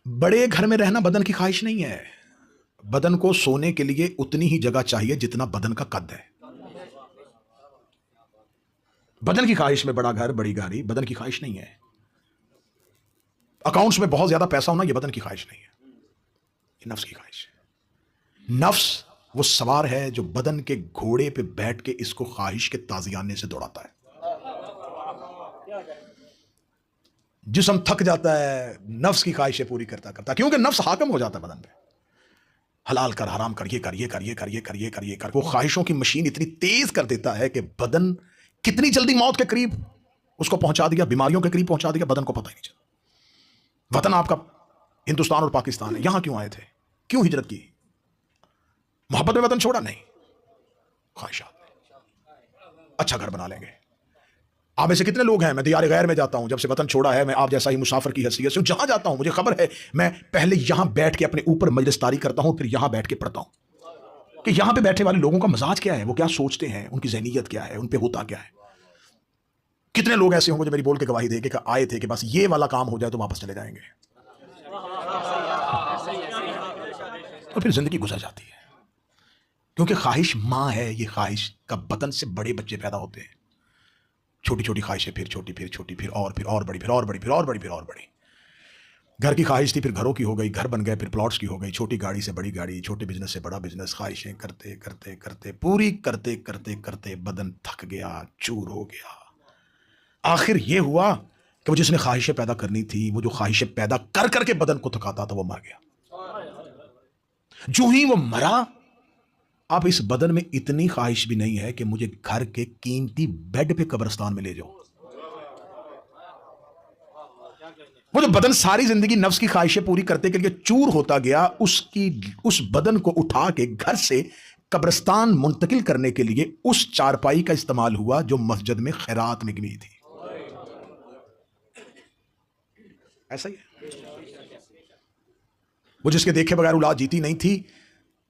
بڑے گھر میں رہنا بدن کی خواہش نہیں ہے. بدن کو سونے کے لیے اتنی ہی جگہ چاہیے جتنا بدن کا قد ہے. بدن کی خواہش میں بڑا گھر بڑی گاڑی بدن کی خواہش نہیں ہے. اکاؤنٹس میں بہت زیادہ پیسہ ہونا یہ بدن کی خواہش نہیں ہے، یہ نفس کی خواہش ہے. نفس وہ سوار ہے جو بدن کے گھوڑے پہ بیٹھ کے اس کو خواہش کے تازیانے سے دوڑاتا ہے. جسم تھک جاتا ہے، نفس کی خواہشیں پوری کرتا کرتا، کیونکہ نفس حاکم ہو جاتا ہے بدن پہ. حلال کر، حرام کر، یہ کر، یہ کر، یہ کر، یہ کر، یہ کر، یہ کر. وہ خواہشوں کی مشین اتنی تیز کر دیتا ہے کہ بدن کتنی جلدی موت کے قریب اس کو پہنچا دیا، بیماریوں کے قریب پہنچا دیا، بدن کو پتہ ہی نہیں چلا. وطن آپ کا ہندوستان اور پاکستان ہے، یہاں کیوں آئے تھے؟ کیوں ہجرت کی؟ محبت میں وطن چھوڑا؟ نہیں، خواہشات. اچھا گھر بنا لیں گے. آپ میں سے کتنے لوگ ہیں، میں دیار غیر میں جاتا ہوں، جب سے وطن چھوڑا ہے میں آپ جیسا ہی مسافر کی حیثیت سے جہاں جاتا ہوں مجھے خبر ہے، میں پہلے یہاں بیٹھ کے اپنے اوپر مجلس طاری کرتا ہوں، پھر یہاں بیٹھ کے پڑھتا ہوں کہ یہاں پہ بیٹھے والے لوگوں کا مزاج کیا ہے، وہ کیا سوچتے ہیں، ان کی ذہنیت کیا ہے، ان پہ ہوتا کیا ہے. کتنے لوگ ایسے ہوں گے جو میری بول کے گواہی دے کے آئے تھے کہ بس یہ والا کام ہو جائے تو واپس چلے جائیں گے، اور پھر زندگی گزر جاتی ہے. کیونکہ خواہش ماں ہے، یہ خواہش کا بدن سے بڑے بچے پیدا ہوتے ہیں. چھوٹی چھوٹی خواہشیں، پھر چھوٹی، پھر چھوٹی، پھر اور بڑی، پھر اور بڑی، پھر اور بڑی، پھر اور بڑی. گھر کی خواہش تھی، پھر گھروں کی ہو گئی، گھر بن گئے، پھر پلاٹس کی ہو گئی، چھوٹی گاڑی سے بڑی گاڑی، چھوٹے بزنس سے بڑا بزنس. خواہشیں کرتے کرتے کرتے پوری کرتے کرتے کرتے بدن تھک گیا، چور ہو گیا. آخر یہ ہوا کہ وہ جس نے خواہشیں پیدا کرنی تھی، وہ جو خواہشیں پیدا کر کر کے بدن کو تھکاتا تھا، وہ مر گیا. جو ہی وہ مرا، اب اس بدن میں اتنی خواہش بھی نہیں ہے کہ مجھے گھر کے قیمتی بیڈ پہ قبرستان میں لے جاؤ. وہ جو بدن ساری زندگی نفس کی خواہشیں پوری کرتے کے لیے چور ہوتا گیا، اس بدن کو اٹھا کے گھر سے قبرستان منتقل کرنے کے لیے اس چارپائی کا استعمال ہوا جو مسجد میں خیرات میں گئی تھی. ایسا ہی ہے. وہ جس کے دیکھے بغیر اولاد جیتی نہیں تھی،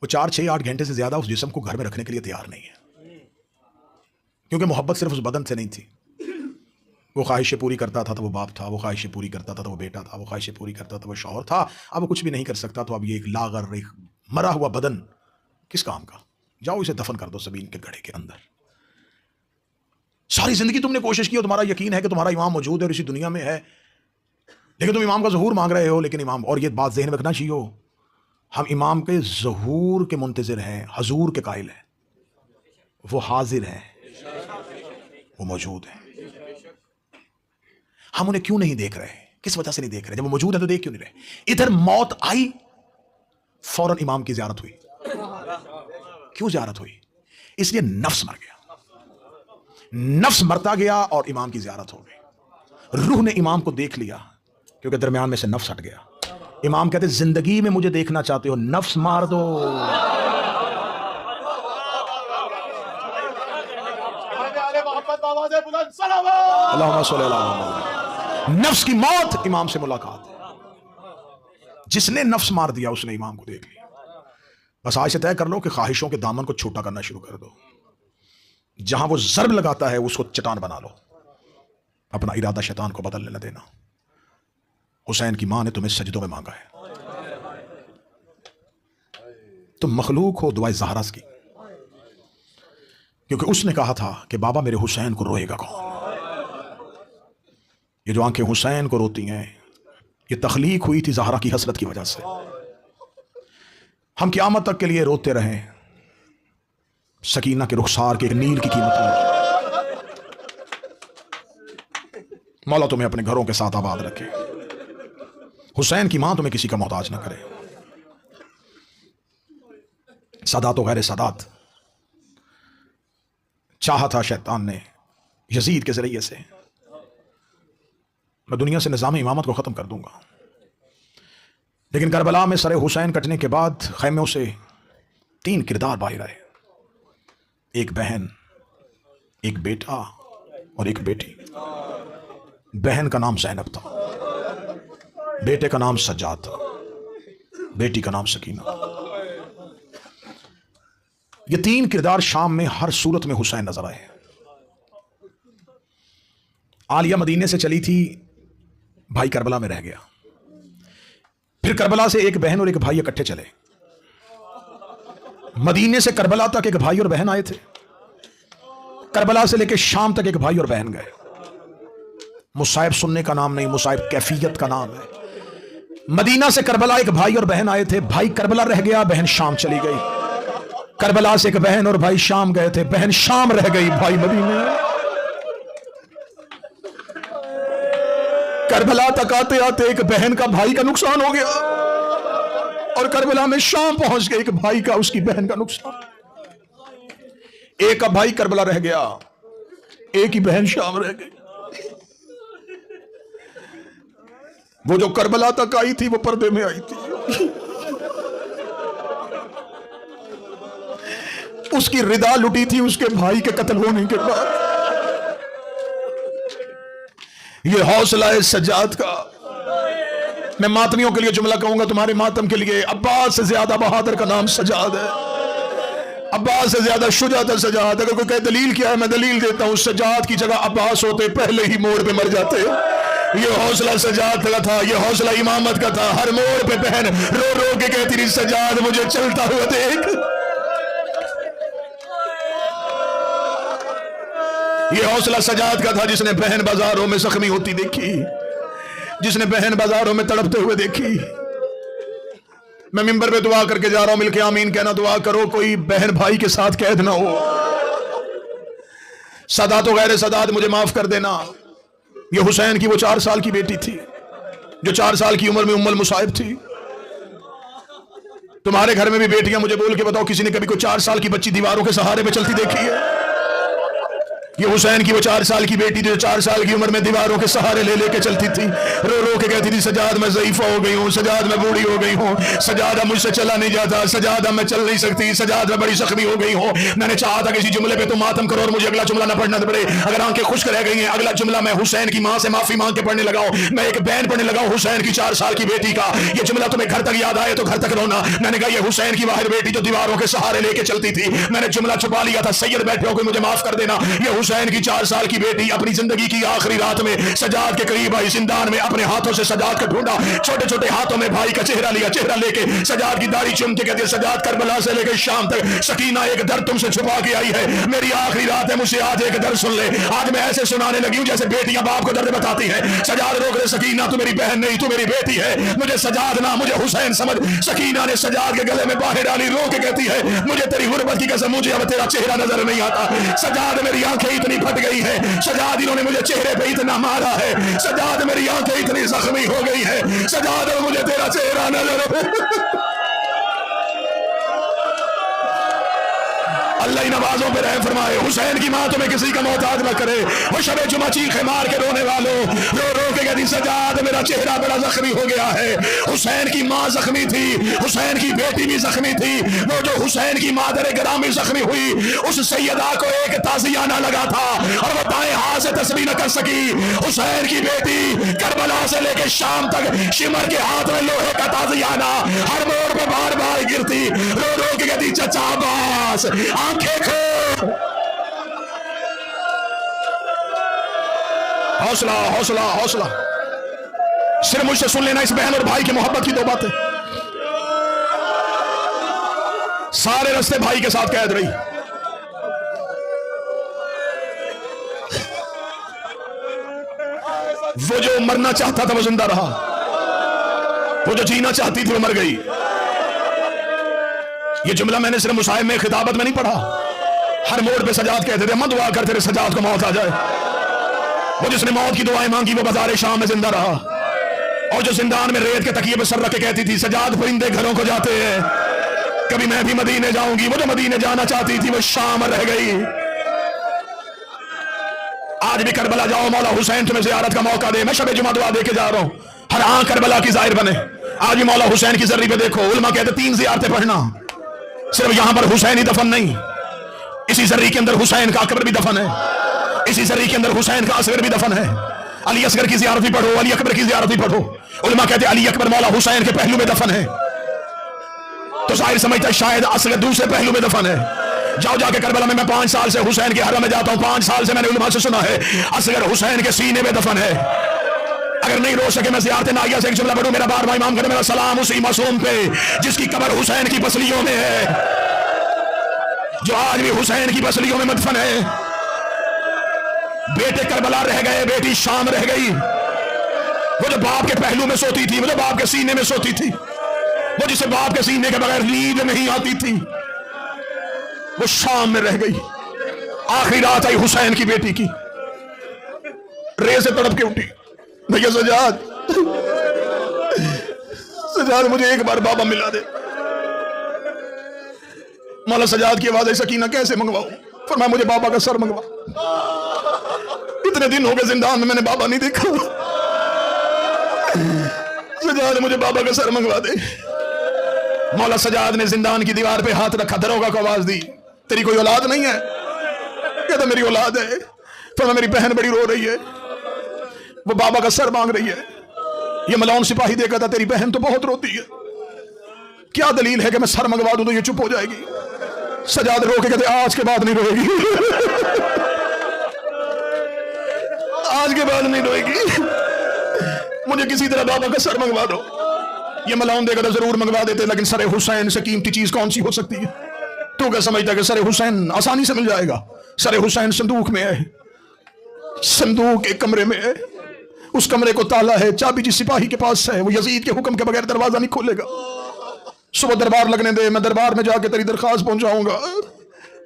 وہ 4 6 8 گھنٹے سے زیادہ اس جسم کو گھر میں رکھنے کے لیے تیار نہیں ہے، کیونکہ محبت صرف اس بدن سے نہیں تھی. وہ خواہشیں پوری کرتا تھا تو وہ باپ تھا، وہ خواہشیں پوری کرتا تھا تو وہ بیٹا تھا، وہ خواہشیں پوری کرتا تھا تو وہ شوہر تھا. اب وہ کچھ بھی نہیں کر سکتا، تو اب یہ ایک لاغر، ایک مرا ہوا بدن کس کام کا؟ جاؤ اسے دفن کر دو زمین کے گڑھے کے اندر. ساری زندگی تم نے کوشش کی اور تمہارا یقین ہے کہ تمہارا امام موجود ہے اور اسی دنیا میں ہے، لیکن تم امام کا ظہور مانگ رہے ہو. لیکن امام، اور یہ بات ذہن میں رکھنا چاہیے، ہم امام کے ظہور کے منتظر ہیں، حضور کے قائل ہیں. وہ حاضر ہیں، وہ موجود ہیں. ہم انہیں کیوں نہیں دیکھ رہے؟ کس وجہ سے نہیں دیکھ رہے؟ جب وہ موجود ہے تو دیکھ کیوں نہیں رہے؟ ادھر موت آئی، فوراً امام کی زیارت ہوئی. کیوں زیارت ہوئی؟ اس لیے نفس مر گیا. نفس مرتا گیا اور امام کی زیارت ہو گئی. روح نے امام کو دیکھ لیا کیونکہ درمیان میں سے نفس ہٹ گیا. امام کہتے زندگی میں مجھے دیکھنا چاہتے ہو، نفس مار دو. اللہم صلی اللہ علیہ وسلم. نفس کی موت، امام سے ملاقات. جس نے نفس مار دیا اس نے امام کو دیکھ لیا. بس آج سے طے کر لو کہ خواہشوں کے دامن کو چھوٹا کرنا شروع کر دو. جہاں وہ ضرب لگاتا ہے اس کو چٹان بنا لو. اپنا ارادہ شیطان کو بدلنے نہ دینا. حسین کی ماں نے تمہیں سجدوں میں مانگا ہے. تم مخلوق ہو دعائے زہرا کی، کیونکہ اس نے کہا تھا کہ بابا میرے حسین کو روئے گا کون؟ یہ جو آنکھیں حسین کو روتی ہیں یہ تخلیق ہوئی تھی زہرا کی حسرت کی وجہ سے. ہم قیامت تک کے لیے روتے رہیں سکینہ کے رخسار کے ایک نیل کی قیمت میں. مولا تمہیں اپنے گھروں کے ساتھ آباد رکھے. حسین کی ماں تمہیں کسی کا محتاج نہ کرے. سادات و غیر سادات چاہا تھا شیطان نے یزید کے ذریعے سے میں دنیا سے نظام امامت کو ختم کر دوں گا، لیکن کربلا میں سر حسین کٹنے کے بعد خیموں سے 3 کردار باہر آئے. ایک بہن، ایک بیٹا اور ایک بیٹی. بہن کا نام زینب تھا، بیٹے کا نام سجاد تھا، بیٹی کا نام سکینہ. یہ 3 کردار شام میں ہر صورت میں حسین نظر آئے. عالیہ مدینے سے چلی تھی، بھائی کربلا میں رہ گیا. پھر کربلا سے ایک بہن اور ایک بھائی اکٹھے چلے. مدینے سے کربلا تک ایک بھائی اور بہن آئے تھے. کربلا سے لے کے شام تک ایک بھائی اور بہن گئے. مصائب سننے کا نام نہیں، مصائب کیفیت کا نام ہے. مدینہ سے کربلا ایک بھائی اور بہن آئے تھے. بھائی کربلا رہ گیا، بہن شام چلی گئی. کربلا سے ایک بہن اور بھائی شام گئے تھے، بہن شام رہ گئی، بھائی مدینے. کربلا تک آتے آتے ایک بہن کا بھائی کا نقصان ہو گیا، اور کربلا میں شام پہنچ گئے، ایک بھائی کا اس کی بہن کا نقصان. ایک کا بھائی کربلا رہ گیا، ایک ہی بہن شام رہ گئی. وہ جو کربلا تک آئی تھی وہ پردے میں آئی تھی. اس کی ردا لٹی تھی اس کے بھائی کے قتل ہونے کے بعد. یہ حوصلہ ہے سجاد کا. میں ماتمیوں کے لیے جملہ کہوں گا تمہارے ماتم کے لیے. عباس سے زیادہ بہادر کا نام سجاد ہے. عباس سے زیادہ شجاعت ہے سجاد. اگر کوئی کہے دلیل کیا ہے، میں دلیل دیتا ہوں. سجاد کی جگہ عباس ہوتے پہلے ہی موڑ پہ مر جاتے. یہ حوصلہ سجاد کا تھا، یہ حوصلہ امامت کا تھا. ہر موڑ پہ بہن رو رو کے کہتی رہی سجاد مجھے چلتا ہوا دیکھ. یہ حوصلہ سجاد کا تھا جس نے بہن بازاروں میں زخمی ہوتی دیکھی، جس نے بہن بازاروں میں تڑپتے ہوئے دیکھی. میں منبر پہ دعا کر کے جا رہا ہوں، مل کے آمین کہنا. دعا کرو کوئی بہن بھائی کے ساتھ قید نہ ہو. سادات و غیر سادات مجھے معاف کر دینا. یہ حسین کی وہ 4 سال کی بیٹی تھی جو 4 سال کی عمر میں ام المصائب تھی. تمہارے گھر میں بھی بیٹیاں، مجھے بول کے بتاؤ کسی نے کبھی کوئی 4 سال کی بچی دیواروں کے سہارے پہ چلتی دیکھی ہے؟ یہ حسین کی وہ 4 سال کی بیٹی جو 4 سال کی عمر میں دیواروں کے سہارے لے لے کے چلتی تھی، رو رو کے کہتی تھی سجاد میں ضعیفہ ہو گئی ہوں، سجاد میں بوڑھی ہو گئی ہوں، سجاد اب مجھ سے چلا نہیں جاتا، سجاد اب میں چل نہیں سکتی، سجاد میں بڑی زخمی ہو گئی ہوں. میں نے چاہا تھا کسی جملے پہ تو ماتم کرو اور مجھے اگلا جملہ نہ پڑھنا پڑے. اگر آنکھیں خشک رہ گئی ہیں، اگلا جملہ میں حسین کی ماں سے معافی مانگ کے پڑھنے لگا ہوں. میں ایک بین پڑھنے لگا ہوں حسین کی 4 سال کی بیٹی کا. یہ جملہ تمہیں گھر تک یاد آئے تو گھر تک رونا. میں نے کہا یہ حسین کی واحد بیٹی جو دیواروں کے سہارے لے کے چلتی تھی. میں نے جملہ چھپا لیا تھا. سید بیٹھے ہو کوئی مجھے معاف کر دینا. یہ حسین کی 4 سال کی بیٹی اپنی زندگی کی آخری رات میں سجاد کے قریب آئی، زندان میں اپنے ہاتھوں سے سجاد کو ڈھونڈا، چھوٹے چھوٹے ہاتھوں میں بھائی کا چہرہ لیا، چہرہ لے کے سجاد کی داڑھی چوم کے کہتے سجاد کربلا سے لے کے شام تک سکینہ ایک درد تم سے چھپا کے آئی ہے، میری آخری رات ہے، مجھ سے آج ایک درد سن لے. آج میں ایسے سنانے لگی ہوں جیسے بیٹیاں باپ کو درد بتاتی ہیں. سجاد روک دے سکینہ تو میری بہن نہیں، تو میری بیٹی ہے. مجھے سجاد نہ مجھے حسین سمجھ. سکینہ نے سجاد کے گلے میں باہر ڈالی، رو کے کہتی ہے مجھے تیری غربت کی قسم مجھے اب تیرا چہرہ نظر نہیں آتا. سجاد میری آنکھیں اتنی پھٹ گئی ہے، سجاد انہوں نے مجھے چہرے پہ اتنا مارا ہے، سجاد میری آنکھیں اتنی زخمی ہو گئی ہے، سجاد مجھے تیرا چہرہ نظر. اللہ ہی نوازوں پہ رحم فرمائے. حسین کی ماں تمہیں کسی کا محتاج نہ کرے. وہ شب جمعہ چیخے مار کے رونے والوں رو رو کے کہتی سجاد میرا چہرہ بڑا زخمی ہو گیا ہے. حسین کی ماں زخمی تھی، حسین کی بیٹی بھی زخمی تھی. وہ جو حسین کی مادر گرامی زخمی ہوئی اس سیدہ کو ایک تعزیہ نہ لگا تھا اور وہ دائیں ہاتھ سے تسبیح نہ کر سکی. حسین کی بیٹی کربلا سے لے کے شام تک شمر کے ہاتھ میں لوہے کا تعزیہ نہ، ہر موڑ پہ بار بار گرتی، رو رو کے کہتی چچا عباس آنکھیں کھول. حوصلہ حوصلہ حوصلہ. صرف مجھ سے سن لینا اس بہن اور بھائی کی محبت کی 2 باتیں. سارے رستے بھائی کے ساتھ قید رہی. وہ جو مرنا چاہتا تھا وہ زندہ رہا، وہ جو جینا چاہتی تھی وہ مر گئی. یہ جملہ میں نے صرف مصائب میں خطابت میں نہیں پڑھا. ہر موڑ پہ سجاد کہتے تھے مت دعا کر تیرے سجاد کو موت آ جائے. وہ جس نے موت کی دعائیں مانگی وہ بازار شام میں زندہ رہا. اور جو زندان میں ریت کے تکیے پہ سر رکھ کے کہتی تھی سجاد پرندے گھروں کو جاتے ہیں، کبھی میں بھی مدینے جاؤں گی. وہ جو مدینے جانا چاہتی تھی وہ شام رہ گئی. آج بھی کربلا جاؤ، مولا حسین تمہیں زیارت کا موقع دے. میں شب جمعہ دعا دے کے جا رہا ہوں، ہر آنکھ کربلا کی ظاہر بنے. آج بھی مولا حسین کی ذری پہ دیکھو. علماء کہتے 3 زیارتیں پڑھنا. صرف یہاں پر حسین ہی دفن نہیں، اسی ذری کے اندر حسین کا اکبر بھی دفن ہے، اسی ذری کے اندر حسین کا اصغر بھی دفن ہے. علی اصغر کی زیارت بھی پڑھو، علی اکبر کی زیارت بھی پڑھو. علماء کہتے علی اکبر مولا حسین کے پہلو میں دفن ہے، تو ظاہر سمجھتا ہے شاید اصغر دوسرے پہلو میں دفن ہے. جاؤ جا کے کربلا میں 5 سال سے حسین کے حرم میں جاتا ہوں. 5 سال سے میں نے علماء سے سنا ہے اصغر حسین کے سینے میں دفن ہے. اگر نہیں رو سکے میں زیارت نائیہ سے ایک جملہ پڑھوں. میرا بار بار امام کرے میرا سلام اسی معصوم پہ جس کی قبر حسین کی پسلیوں میں ہے, جو آج بھی حسین کی پسلیوں میں مدفن ہے. بیٹے کربلا رہ گئے, بیٹی شام رہ گئی. وہ جو باپ کے پہلو میں سوتی تھی, وہ جو باپ کے سینے میں سوتی تھی, وہ جسے باپ کے سینے کے بغیر نیند نہیں آتی تھی, وہ شام میں رہ گئی. آخری رات آئی حسین کی بیٹی کی, رے سے تڑپ کے اٹھی, بھیا سجاد, سجاد مجھے ایک بار بابا ملا دے. مولا سجاد کی آواز ہے, سکینہ کیسے منگواؤں؟ فرمایا مجھے بابا کا سر منگوا. اتنے دن ہو گئے زندان میں نے بابا نہیں دیکھا. سجاد مجھے بابا کا سر منگوا دے. مولا سجاد نے زندان کی دیوار پہ ہاتھ رکھا, دروگا کو آواز دی, تیری کوئی اولاد نہیں ہے؟ کہتا میری اولاد ہے. فرمایا میری بہن بڑی رو رہی ہے, وہ بابا کا سر مانگ رہی ہے. یہ ملعون سپاہی دیکھا تھا, تیری بہن تو بہت روتی ہے, کیا دلیل ہے کہ میں سر منگوا دوں تو یہ چپ ہو جائے گی؟ سجاد رو کے کہتے آج کے بعد نہیں روئے گی. آج کے بعد نہیں روئے گی, مجھے کسی طرح بابا کا سر منگوا دو. یہ ملعون دیکھا تھا, ضرور منگوا دیتے, لیکن سر حسین سے قیمتی چیز کون سی ہو سکتی ہے؟ تو کیا سمجھتا کہ سر حسین آسانی سے مل جائے گا؟ سر حسین صندوق میں ہے, صندوق ایک کمرے میں ہے, اس کمرے کو تالا ہے, چابی جس سپاہی کے پاس ہے وہ یزید کے حکم کے بغیر دروازہ نہیں کھولے گا. صبح دربار لگنے دے, میں دربار میں جا کے تیری درخواست پہنچاؤں گا,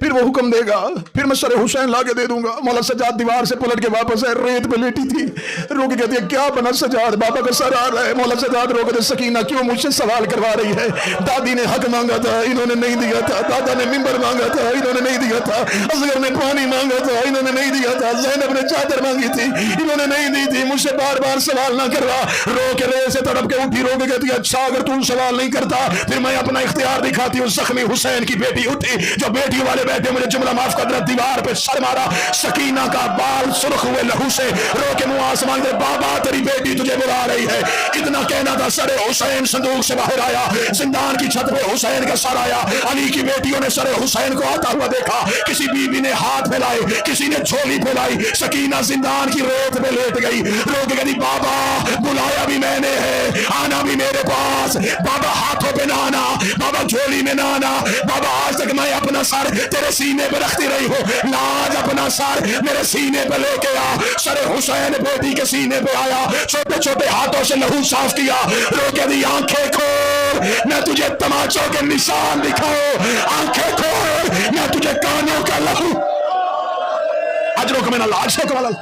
پھر وہ حکم دے گا, پھر میں سر حسین لا کے دے دوں گا. مولا سجاد دیوار سے پلٹ کے واپس ہے, ریت پہ لیٹی تھی, رو کے کہتی ہے کیا بنا سجاد, بابا کا سر آ رہا ہے. مولا سجاد رو کے سکینہ کیوں مجھ سے سوال کروا رہی ہے؟ دادی نے حق مانگا تھا, انہوں نے نہیں دیا تھا. دادا نے ممبر مانگا تھا, انہوں نے نہیں دیا تھا. اصغر نے پانی مانگا تھا, انہوں نے نہیں دیا تھا. زینب نے چادر مانگی تھی, انہوں نے نہیں دی تھی. مجھ سے بار بار سوال نہ کروا. رو کے رے سے تڑپ کے اٹھی, رو کے کہتی ہے اچھا اگر تم سوال نہیں کرتا پھر میں اپنا اختیار دکھاتی ہوں. زخمی حسین کی بیٹی اٹھی, جو بیٹی والے بیٹھے, مجھے جملہ معاف قدرت دیوار پہ سر مارا. سکینہ کا بال سرخ ہوئے لہو سے, رو کے منہ آسمان دے, بابا تیری بیٹی تجھے بلا رہی ہے. اتنا کہنا تھا, سر حسین صندوق سے باہر آیا, زندان کی چھت پہ حسین کا سر آیا. علی کی بیٹیوں نے سر حسین کو آتا ہوا دیکھا, کسی بیوی نے ہاتھ پھیلائے, کسی نے جھولی پھیلائی. سکینہ زندان کی ریت پہ لیٹ گئی, رو کے کہتی بابا بلایا بھی میں نے ہے, آنا بھی میرے پاس. بابا ہاتھوں پہ نہ آنا, بابا جھولی میں نہ آنا. بابا آج تک میں اپنا سر تیرے سینے پہ رکھتی رہی ہوں, لاج اپنا سر میرے سینے پہ لے کے آ. سر حسین بیٹی کے سینے پہ آیا, چھوٹے چھوٹے ہاتھوں سے لہو صاف کیا. رو کے دی آنکھیں کھول, میں تجھے تماچوں کے نشان دکھاؤں. آنکھیں کھول, میں تجھے کانوں کا لہو. اجروں کا میں نہ لاج سے کمال